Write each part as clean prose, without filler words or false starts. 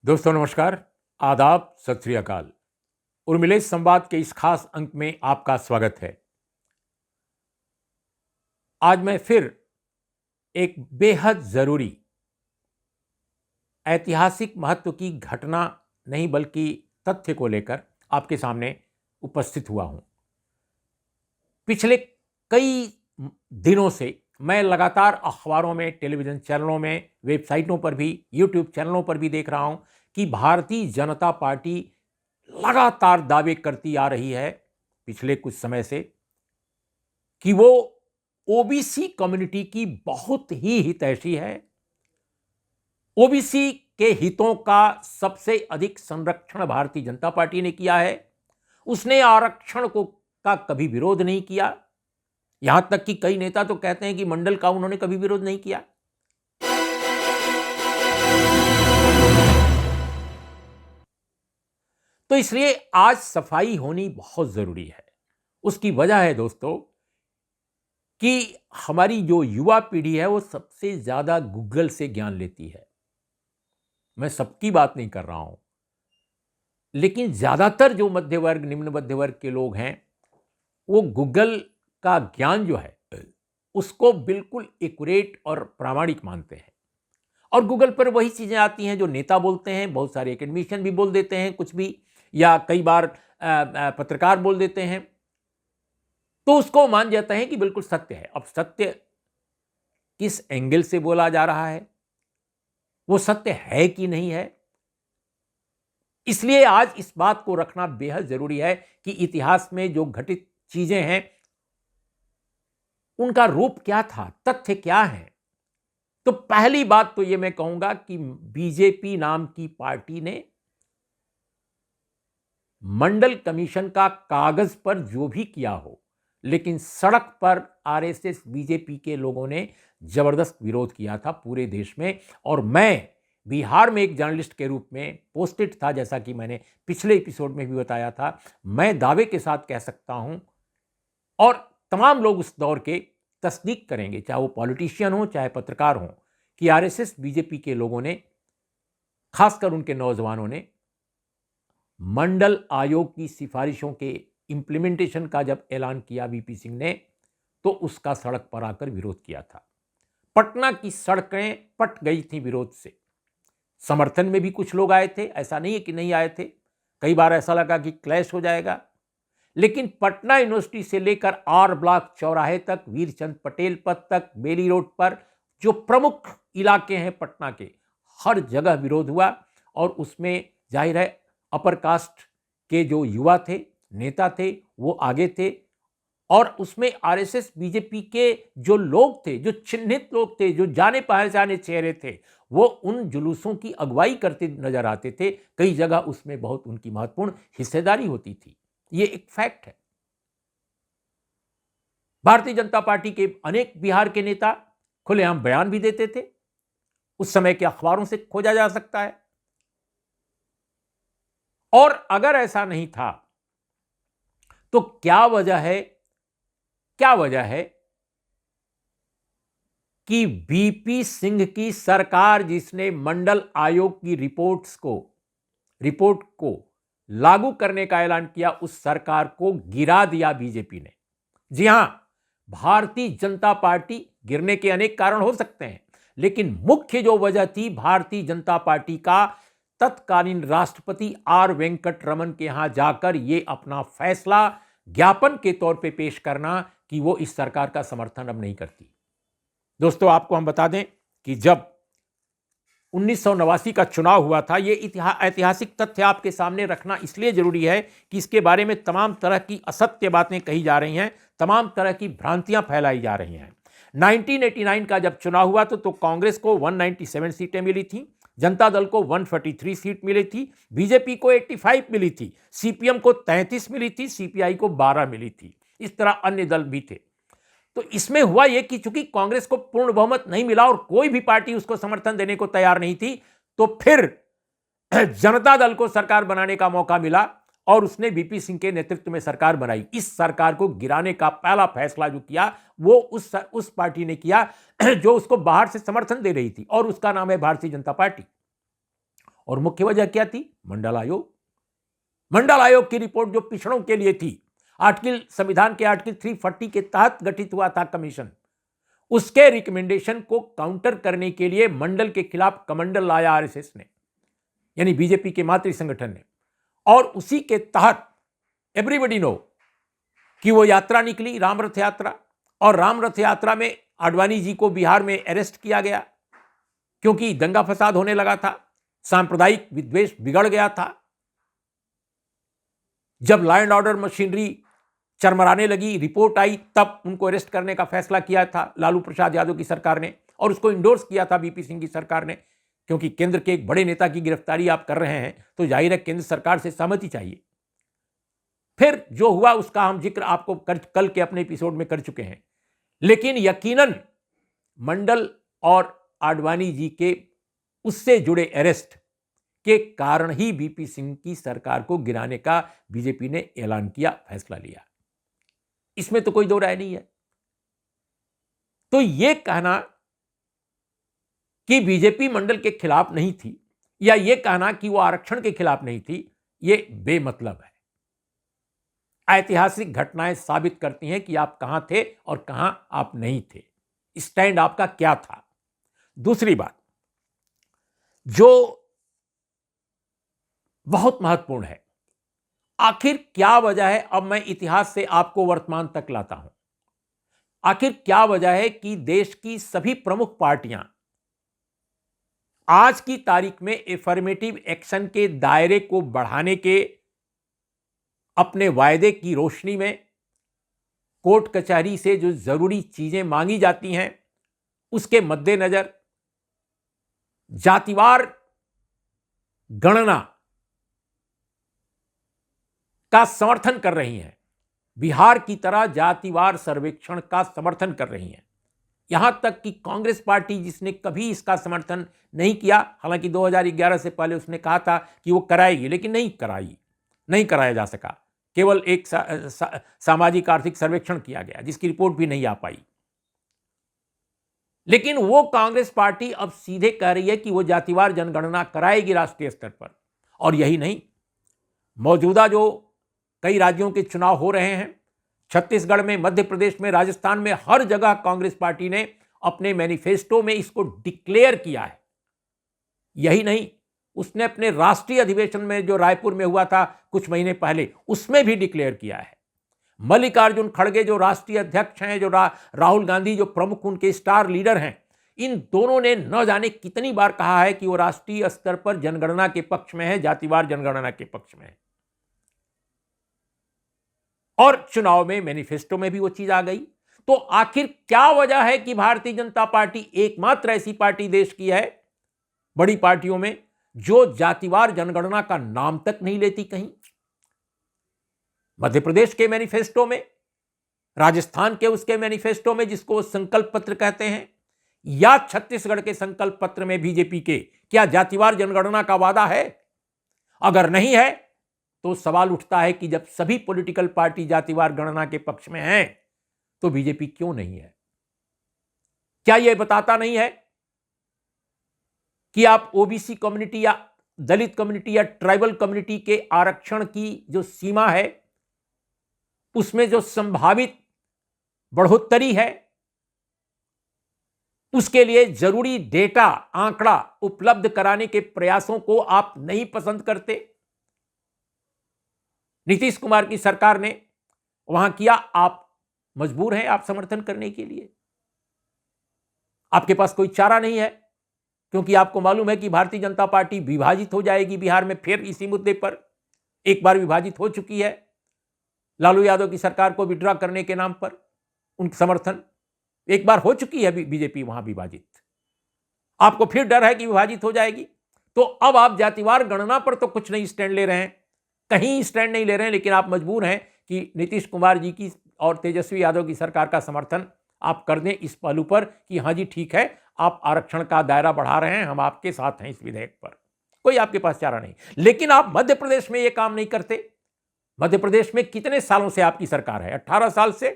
दोस्तों नमस्कार, आदाब, सत श्री अकाल। उर्मिलेश संवाद के इस खास अंक में आपका स्वागत है। आज मैं फिर एक बेहद जरूरी ऐतिहासिक महत्व की घटना नहीं बल्कि तथ्य को लेकर आपके सामने उपस्थित हुआ हूं। पिछले कई दिनों से मैं लगातार अखबारों में, टेलीविजन चैनलों में, वेबसाइटों पर भी, यूट्यूब चैनलों पर भी देख रहा हूं कि भारतीय जनता पार्टी लगातार दावे करती आ रही है पिछले कुछ समय से कि वो ओबीसी कम्युनिटी की बहुत ही हितैषी है। ओबीसी के हितों का सबसे अधिक संरक्षण भारतीय जनता पार्टी ने किया है। उसने आरक्षण का कभी विरोध नहीं किया। यहां तक कि कई नेता तो कहते हैं कि मंडल का उन्होंने कभी विरोध नहीं किया। तो इसलिए आज सफाई होनी बहुत जरूरी है। उसकी वजह है दोस्तों कि हमारी जो युवा पीढ़ी है वो सबसे ज्यादा गूगल से ज्ञान लेती है। मैं सबकी बात नहीं कर रहा हूं, लेकिन ज्यादातर जो मध्य वर्ग, निम्न मध्य वर्ग के लोग हैं वो गूगल का ज्ञान जो है उसको बिल्कुल एक्यूरेट और प्रामाणिक मानते हैं। और गूगल पर वही चीजें आती हैं जो नेता बोलते हैं, बहुत सारे एकेडमिशियन भी बोल देते हैं कुछ भी, या कई बार पत्रकार बोल देते हैं, तो उसको मान जाता है कि बिल्कुल सत्य है। अब सत्य किस एंगल से बोला जा रहा है, वो सत्य है कि नहीं है, इसलिए आज इस बात को रखना बेहद जरूरी है कि इतिहास में जो घटित चीजें हैं उनका रूप क्या था, तथ्य क्या है। तो पहली बात तो यह मैं कहूंगा कि बीजेपी नाम की पार्टी ने मंडल कमीशन का कागज पर जो भी किया हो, लेकिन सड़क पर आरएसएस बीजेपी के लोगों ने जबरदस्त विरोध किया था पूरे देश में। और मैं बिहार में एक जर्नलिस्ट के रूप में पोस्टेड था, जैसा कि मैंने पिछले एपिसोड में भी बताया था। मैं दावे के साथ कह सकता हूं और तमाम लोग उस दौर के तस्दीक करेंगे, चाहे वो पॉलिटिशियन हो चाहे पत्रकार हो, कि आरएसएस बीजेपी के लोगों ने, खासकर उनके नौजवानों ने, मंडल आयोग की सिफारिशों के इंप्लीमेंटेशन का जब ऐलान किया वीपी सिंह ने, तो उसका सड़क पर आकर विरोध किया था। पटना की सड़कें पट गई थी विरोध से। समर्थन में भी कुछ लोग आए थे, ऐसा नहीं है कि नहीं आए थे। कई बार ऐसा लगा कि क्लैश हो जाएगा, लेकिन पटना यूनिवर्सिटी से लेकर आर ब्लॉक चौराहे तक, वीरचंद पटेल पथ तक, बेली रोड पर जो प्रमुख इलाके हैं पटना के, हर जगह विरोध हुआ। और उसमें जाहिर है अपर कास्ट के जो युवा थे, नेता थे, वो आगे थे। और उसमें आरएसएस बीजेपी के जो लोग थे, जो चिन्हित लोग थे, जो जाने पहचाने चेहरे थे, वो उन जुलूसों की अगुवाई करते नजर आते थे। कई जगह उसमें बहुत उनकी महत्वपूर्ण हिस्सेदारी होती थी। ये एक फैक्ट है। भारतीय जनता पार्टी के अनेक बिहार के नेता खुलेआम बयान भी देते थे। उस समय के अखबारों से खोजा जा सकता है। और अगर ऐसा नहीं था तो क्या वजह है कि वीपी सिंह की सरकार, जिसने मंडल आयोग की रिपोर्ट को लागू करने का ऐलान किया, उस सरकार को गिरा दिया बीजेपी ने। जी हां, भारतीय जनता पार्टी गिरने के अनेक कारण हो सकते हैं, लेकिन मुख्य जो वजह थी भारतीय जनता पार्टी का तत्कालीन राष्ट्रपति आर वेंकट रमन के यहां जाकर यह अपना फैसला ज्ञापन के तौर पे पेश करना कि वो इस सरकार का समर्थन अब नहीं करती। दोस्तों, आपको हम बता दें कि जब 1989 का चुनाव हुआ था, यह ऐतिहासिक तथ्य आपके सामने रखना इसलिए जरूरी है कि इसके बारे में तमाम तरह की असत्य बातें कही जा रही हैं, तमाम तरह की भ्रांतियां फैलाई जा रही हैं। 1989 का जब चुनाव हुआ तो कांग्रेस को 197 सीटें मिली थी, जनता दल को 143 सीट मिली थी, बीजेपी को 85 मिली थी, सीपीएम को 33 मिली थी, सीपीआई को 12 मिली थी। इस तरह अन्य दल भी थे। तो इसमें हुआ यह कि चूंकि कांग्रेस को पूर्ण बहुमत नहीं मिला और कोई भी पार्टी उसको समर्थन देने को तैयार नहीं थी, तो फिर जनता दल को सरकार बनाने का मौका मिला और उसने वीपी सिंह के नेतृत्व में सरकार बनाई। इस सरकार को गिराने का पहला फैसला जो किया वो उस पार्टी ने किया जो उसको बाहर से समर्थन दे रही थी, और उसका नाम है भारतीय जनता पार्टी। और मुख्य वजह क्या थी? मंडल आयोग। मंडल आयोग की रिपोर्ट जो पिछड़ों के लिए थी, संविधान के आर्टिकल 340 के तहत गठित हुआ था कमीशन, उसके रिकमेंडेशन को काउंटर करने के लिए मंडल के खिलाफ कमंडल लाया आरएसएस ने, यानी बीजेपी के मातृ संगठन ने। और उसी के तहत एवरीबडी नो कि वो यात्रा निकली, राम रथ यात्रा, और राम रथ यात्रा में आडवाणी जी को बिहार में अरेस्ट किया गया क्योंकि दंगा फसाद होने लगा था, सांप्रदायिक विद्वेष बिगड़ गया था। जब लॉ एंड ऑर्डर मशीनरी चरमराने लगी, रिपोर्ट आई, तब उनको अरेस्ट करने का फैसला किया था लालू प्रसाद यादव की सरकार ने, और उसको इंडोर्स किया था बीपी सिंह की सरकार ने, क्योंकि केंद्र के एक बड़े नेता की गिरफ्तारी आप कर रहे हैं तो जाहिर है केंद्र सरकार से सहमति चाहिए। फिर जो हुआ उसका हम जिक्र आपको कल के अपने एपिसोड में कर चुके हैं। लेकिन यकीनन मंडल और आडवाणी जी के उससे जुड़े अरेस्ट के कारण ही बीपी सिंह की सरकार को गिराने का बीजेपी ने ऐलान किया, फैसला लिया। इसमें तो कोई दो राय नहीं है। तो यह कहना कि बीजेपी मंडल के खिलाफ नहीं थी, या यह कहना कि वो आरक्षण के खिलाफ नहीं थी, यह बेमतलब है। ऐतिहासिक घटनाएं साबित करती हैं कि आप कहां थे और कहां आप नहीं थे, स्टैंड आपका क्या था। दूसरी बात जो बहुत महत्वपूर्ण है, आखिर क्या वजह है, अब मैं इतिहास से आपको वर्तमान तक लाता हूं, आखिर क्या वजह है कि देश की सभी प्रमुख पार्टियां आज की तारीख में एफर्मेटिव एक्शन के दायरे को बढ़ाने के अपने वायदे की रोशनी में कोर्ट कचहरी से जो जरूरी चीजें मांगी जाती हैं उसके मद्देनजर जातिवार गणना का समर्थन कर रही हैं, बिहार की तरह जातिवार सर्वेक्षण का समर्थन कर रही हैं। यहां तक कि कांग्रेस पार्टी, जिसने कभी इसका समर्थन नहीं किया, हालांकि 2011 से पहले उसने कहा था कि वो कराएगी, लेकिन नहीं कराया जा सका। केवल एक सामाजिक आर्थिक सर्वेक्षण किया गया जिसकी रिपोर्ट भी नहीं आ पाई। लेकिन वो कांग्रेस पार्टी अब सीधे कह रही है कि वो जातिवार जनगणना कराएगी राष्ट्रीय स्तर पर। और यही नहीं, मौजूदा जो कई राज्यों के चुनाव हो रहे हैं, छत्तीसगढ़ में, मध्य प्रदेश में, राजस्थान में, हर जगह कांग्रेस पार्टी ने अपने मैनिफेस्टो में इसको डिक्लेयर किया है। यही नहीं, उसने अपने राष्ट्रीय अधिवेशन में जो रायपुर में हुआ था कुछ महीने पहले, उसमें भी डिक्लेयर किया है। मल्लिकार्जुन खड़गे जो राष्ट्रीय अध्यक्ष हैं, जो राहुल गांधी जो प्रमुख उनके स्टार लीडर हैं, इन दोनों ने न जाने कितनी बार कहा है कि वो राष्ट्रीय स्तर पर जनगणना के पक्ष में है, जातिवार जनगणना के पक्ष में है। और चुनाव में मैनिफेस्टो में भी वो चीज आ गई। तो आखिर क्या वजह है कि भारतीय जनता पार्टी एकमात्र ऐसी पार्टी देश की है बड़ी पार्टियों में जो जातिवार जनगणना का नाम तक नहीं लेती कहीं? मध्य प्रदेश के मैनिफेस्टो में, राजस्थान के उसके मैनिफेस्टो में जिसको संकल्प पत्र कहते हैं, या छत्तीसगढ़ के संकल्प पत्र में बीजेपी के, क्या जातिवार जनगणना का वादा है? अगर नहीं है तो सवाल उठता है कि जब सभी पॉलिटिकल पार्टी जातिवार गणना के पक्ष में हैं तो बीजेपी क्यों नहीं है? क्या यह बताता नहीं है कि आप ओबीसी कम्युनिटी या दलित कम्युनिटी या ट्राइबल कम्युनिटी के आरक्षण की जो सीमा है उसमें जो संभावित बढ़ोतरी है उसके लिए जरूरी डेटा, आंकड़ा उपलब्ध कराने के प्रयासों को आप नहीं पसंद करते? नीतीश कुमार की सरकार ने वहां किया, आप मजबूर हैं आप समर्थन करने के लिए। आपके पास कोई चारा नहीं है क्योंकि आपको मालूम है कि भारतीय जनता पार्टी विभाजित हो जाएगी बिहार में फिर इसी मुद्दे पर। एक बार विभाजित हो चुकी है, लालू यादव की सरकार को विड्रॉ करने के नाम पर उनका समर्थन एक बार हो चुकी है बीजेपी वहां विभाजित। आपको फिर डर है कि विभाजित हो जाएगी, तो अब आप जातिवार गणना पर तो कुछ नहीं स्टैंड ले रहे हैं, कहीं स्टैंड नहीं ले रहे हैं, लेकिन आप मजबूर हैं कि नीतीश कुमार जी की और तेजस्वी यादव की सरकार का समर्थन आप कर दें इस पहलू पर कि हाँ जी ठीक है, आप आरक्षण का दायरा बढ़ा रहे हैं, हम आपके साथ हैं इस विधेयक पर। कोई आपके पास चारा नहीं। लेकिन आप मध्य प्रदेश में यह काम नहीं करते। मध्य प्रदेश में कितने सालों से आपकी सरकार है? 18 साल से,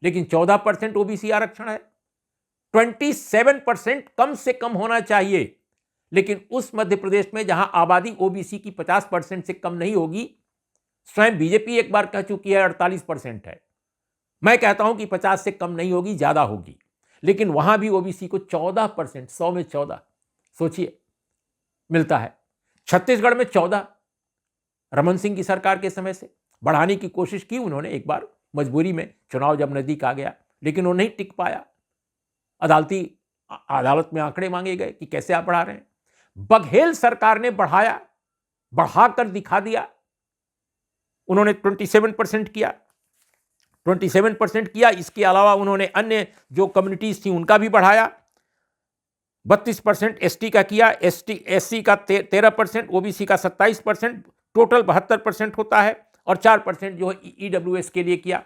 लेकिन 14% ओबीसी आरक्षण है। 27% कम से कम होना चाहिए। लेकिन उस मध्य प्रदेश में जहां आबादी ओबीसी की 50% से कम नहीं होगी, स्वयं बीजेपी एक बार कह चुकी है 48% है, मैं कहता हूं कि 50 से कम नहीं होगी, ज्यादा होगी, लेकिन वहां भी ओबीसी को 14%, 100 में 14, सोचिए, मिलता है। छत्तीसगढ़ में 14, रमन सिंह की सरकार के समय से बढ़ाने की कोशिश की उन्होंने एक बार, मजबूरी में, चुनाव जब नजदीक आ गया, लेकिन वो नहीं टिक पाया। अदालत में आंकड़े मांगे गए कि कैसे आप बढ़ा रहे हैं। बघेल सरकार ने बढ़ाया, बढ़ाकर दिखा दिया। उन्होंने 27% किया, 27% किया। इसके अलावा उन्होंने अन्य जो कम्युनिटीज थी उनका भी बढ़ाया। 32% एसटी का किया, एससी का 13%, ओबीसी का 27%, टोटल 72% होता है, और 4% जो है ईडब्ल्यूएस के लिए किया।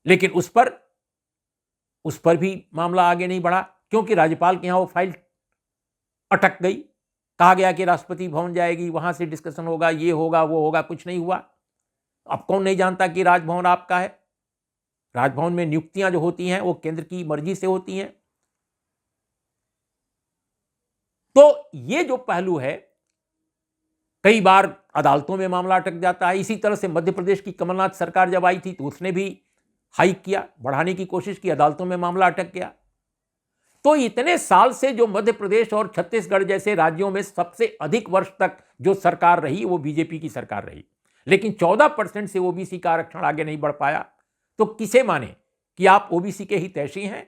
लेकिन उस पर भी मामला आगे नहीं बढ़ा, क्योंकि राज्यपाल के यहां वो फाइल अटक गई। कहा गया कि राष्ट्रपति भवन जाएगी, वहां से डिस्कशन होगा, ये होगा, वो होगा, कुछ नहीं हुआ। अब कौन नहीं जानता कि राजभवन आपका है? राजभवन में नियुक्तियां जो होती हैं वो केंद्र की मर्जी से होती हैं। तो ये जो पहलू है, कई बार अदालतों में मामला अटक जाता है। इसी तरह से मध्य प्रदेश की कमलनाथ सरकार जब आई थी तो उसने भी हाइक किया, बढ़ाने की कोशिश की, अदालतों में मामला अटक गया। तो इतने साल से जो मध्य प्रदेश और छत्तीसगढ़ जैसे राज्यों में सबसे अधिक वर्ष तक जो सरकार रही वो बीजेपी की सरकार रही, लेकिन 14% से ओबीसी का आरक्षण आगे नहीं बढ़ पाया। तो किसे माने कि आप ओबीसी के हितैषी हैं,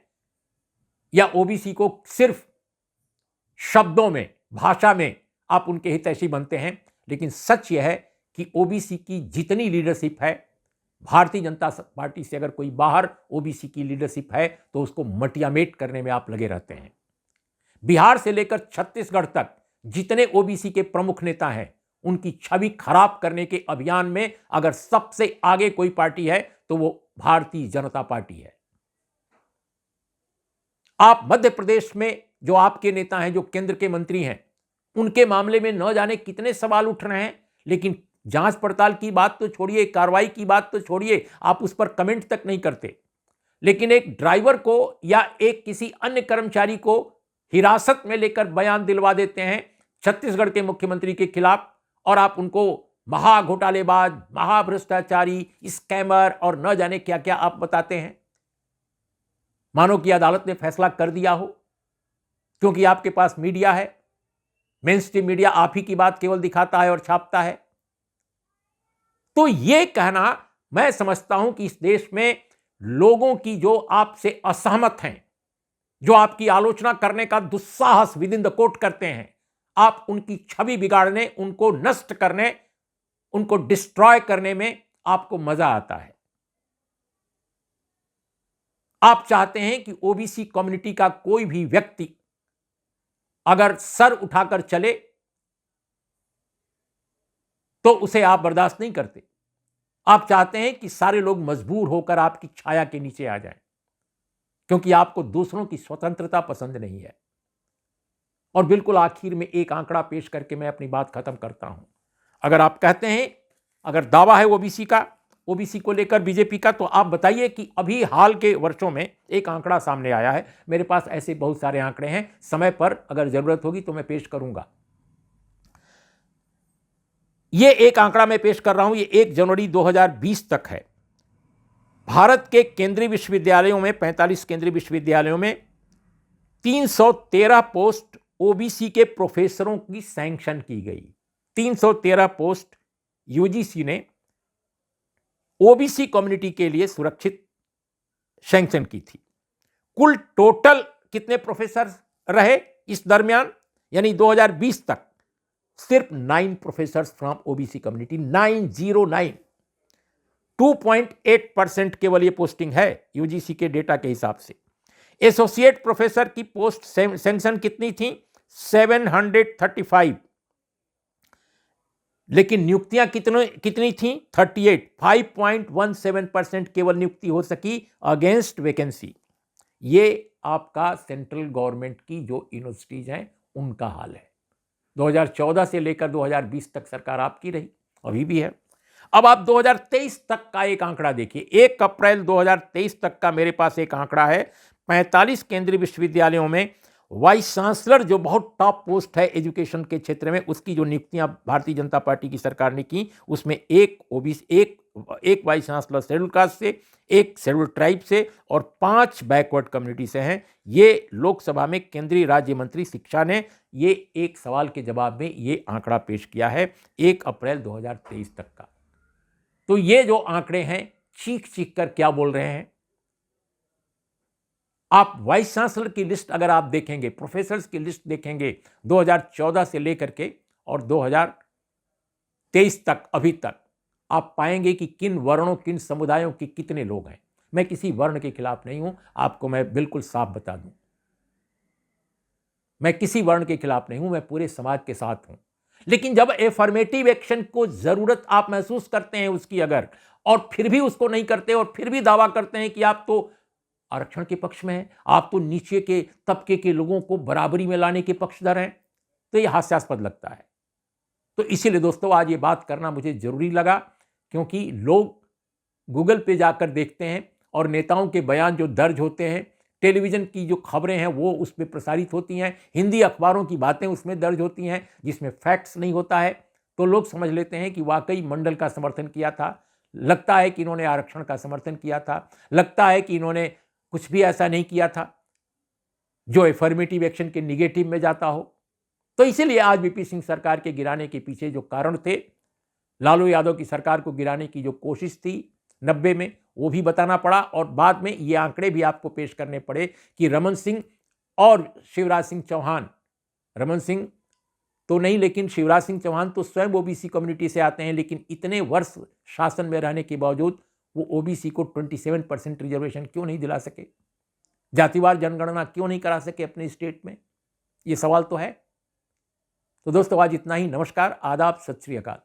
या ओबीसी को सिर्फ शब्दों में, भाषा में आप उनके हितैषी बनते हैं? लेकिन सच यह है कि ओबीसी की जितनी लीडरशिप है, भारतीय जनता पार्टी से अगर कोई बाहर ओबीसी की लीडरशिप है तो उसको मटियामेट करने में आप लगे रहते हैं। बिहार से लेकर छत्तीसगढ़ तक जितने ओबीसी के प्रमुख नेता हैं, उनकी छवि खराब करने के अभियान में अगर सबसे आगे कोई पार्टी है तो वो भारतीय जनता पार्टी है। आप मध्य प्रदेश में जो आपके नेता हैं, जो केंद्र के मंत्री हैं, उनके मामले में न जाने कितने सवाल उठ रहे हैं, लेकिन जांच पड़ताल की बात तो छोड़िए, कार्रवाई की बात तो छोड़िए, आप उस पर कमेंट तक नहीं करते। लेकिन एक ड्राइवर को या एक किसी अन्य कर्मचारी को हिरासत में लेकर बयान दिलवा देते हैं छत्तीसगढ़ के मुख्यमंत्री के खिलाफ, और आप उनको महाघोटालेबाज, महाभ्रष्टाचारी, स्कैमर और न जाने क्या क्या आप बताते हैं। मानो कि अदालत ने फैसला कर दिया हो, क्योंकि आपके पास मीडिया है, मेन स्ट्रीम मीडिया आप ही की बात केवल दिखाता है और छापता है। तो यह कहना, मैं समझता हूं कि इस देश में लोगों की जो आपसे असहमत हैं, जो आपकी आलोचना करने का दुस्साहस विद इन द कोर्ट करते हैं, आप उनकी छवि बिगाड़ने, उनको नष्ट करने, उनको डिस्ट्रॉय करने में आपको मजा आता है। आप चाहते हैं कि ओबीसी कम्युनिटी का कोई भी व्यक्ति अगर सर उठाकर चले तो उसे आप बर्दाश्त नहीं करते। आप चाहते हैं कि सारे लोग मजबूर होकर आपकी छाया के नीचे आ जाएं, क्योंकि आपको दूसरों की स्वतंत्रता पसंद नहीं है। और बिल्कुल आखिर में एक आंकड़ा पेश करके मैं अपनी बात खत्म करता हूं। अगर आप कहते हैं, अगर दावा है ओबीसी को लेकर बीजेपी का, तो आप बताइए कि अभी हाल के वर्षों में एक आंकड़ा सामने आया है। मेरे पास ऐसे बहुत सारे आंकड़े हैं, समय पर अगर जरूरत होगी तो मैं पेश करूंगा। यह एक आंकड़ा मैं पेश कर रहा हूं, यह 1 जनवरी 2020 तक है। भारत के केंद्रीय विश्वविद्यालयों में, 45 केंद्रीय विश्वविद्यालयों में 313 पोस्ट ओबीसी के प्रोफेसरों की सैंक्शन की गई। 313 पोस्ट यूजीसी ने ओबीसी कम्युनिटी के लिए सुरक्षित सैंक्शन की थी। कुल टोटल कितने प्रोफेसर रहे इस दरमियान, यानी 2020 तक? सिर्फ 9 प्रोफेसर्स फ्रॉम ओबीसी कम्युनिटी, 909, 2.8% केवल ये पोस्टिंग है यूजीसी के डेटा के हिसाब से। एसोसिएट प्रोफेसर की पोस्ट सैंक्शन कितनी थी? 735, लेकिन नियुक्तियां कितनी थी? 38, 5.17% केवल नियुक्ति हो सकी अगेंस्ट वैकेंसी। ये आपका सेंट्रल गवर्नमेंट की जो यूनिवर्सिटीज हैं उनका हाल है। 2014 से लेकर 2020 तक सरकार आपकी रही, अभी भी है। अब आप 2023 तक का एक आंकड़ा देखिए। 1 अप्रैल 2023 तक का मेरे पास एक आंकड़ा है। 45 केंद्रीय विश्वविद्यालयों में वाइस चांसलर जो बहुत टॉप पोस्ट है एजुकेशन के क्षेत्र में, उसकी जो नियुक्तियां भारतीय जनता पार्टी की सरकार ने की, उसमें एक ओबीसी, एक वाइस चांसलर शेड्यूल कास्ट से, एक शेड्यूल ट्राइब से और 5 बैकवर्ड कम्युनिटी से हैं। ये लोकसभा में केंद्रीय राज्य मंत्री शिक्षा ने ये एक सवाल के जवाब में ये आंकड़ा पेश किया है 1 अप्रैल 2023 तक का। तो ये जो आंकड़े हैं, चीख चीख कर क्या बोल रहे हैं। आप वाइस चांसलर की लिस्ट अगर आप देखेंगे, प्रोफेसर्स की लिस्ट देखेंगे 2014 से लेकर के और 2023 तक, अभी तक आप पाएंगे कि किन वर्णों, किन समुदायों के कितने लोग हैं। मैं किसी वर्ण के खिलाफ नहीं हूं, आपको मैं बिल्कुल साफ बता दूं। मैं किसी वर्ण के खिलाफ नहीं हूं, मैं पूरे समाज के साथ हूं। लेकिन जब एफर्मेटिव एक्शन को जरूरत आप महसूस करते हैं उसकी अगर, और फिर भी उसको नहीं करते और फिर भी दावा करते हैं कि आप तो आरक्षण के पक्ष में हैं, आप तो नीचे के तबके के लोगों को बराबरी में लाने के पक्षधर हैं, तो यह हास्यास्पद लगता है। तो इसीलिए दोस्तों आज ये बात करना मुझे जरूरी लगा, क्योंकि लोग गूगल पे जाकर देखते हैं और नेताओं के बयान जो दर्ज होते हैं, टेलीविजन की जो खबरें हैं वो उस पर प्रसारित होती हैं, हिंदी अखबारों की बातें उसमें दर्ज होती हैं जिसमें फैक्ट्स नहीं होता है, तो लोग समझ लेते हैं कि वाकई मंडल का समर्थन किया था, लगता है कि इन्होंने आरक्षण का समर्थन किया था, लगता है कि इन्होंने कुछ भी ऐसा नहीं किया था जो एफर्मेटिव एक्शन के निगेटिव में जाता हो। तो इसीलिए आज वीपी सिंह सरकार के गिराने के पीछे जो कारण थे, लालू यादव की सरकार को गिराने की जो कोशिश थी 90 में, वो भी बताना पड़ा और बाद में ये आंकड़े भी आपको पेश करने पड़े कि रमन सिंह और शिवराज सिंह चौहान, रमन सिंह तो नहीं लेकिन शिवराज सिंह चौहान तो स्वयं ओबीसी कम्युनिटी से आते हैं, लेकिन इतने वर्ष शासन में रहने के बावजूद वो ओबीसी को 27% रिजर्वेशन क्यों नहीं दिला सके, जातिवार जनगणना क्यों नहीं करा सके अपने स्टेट में, ये सवाल तो है। तो दोस्तों आज इतना ही। नमस्कार, आदाब, सत श्री अकाल।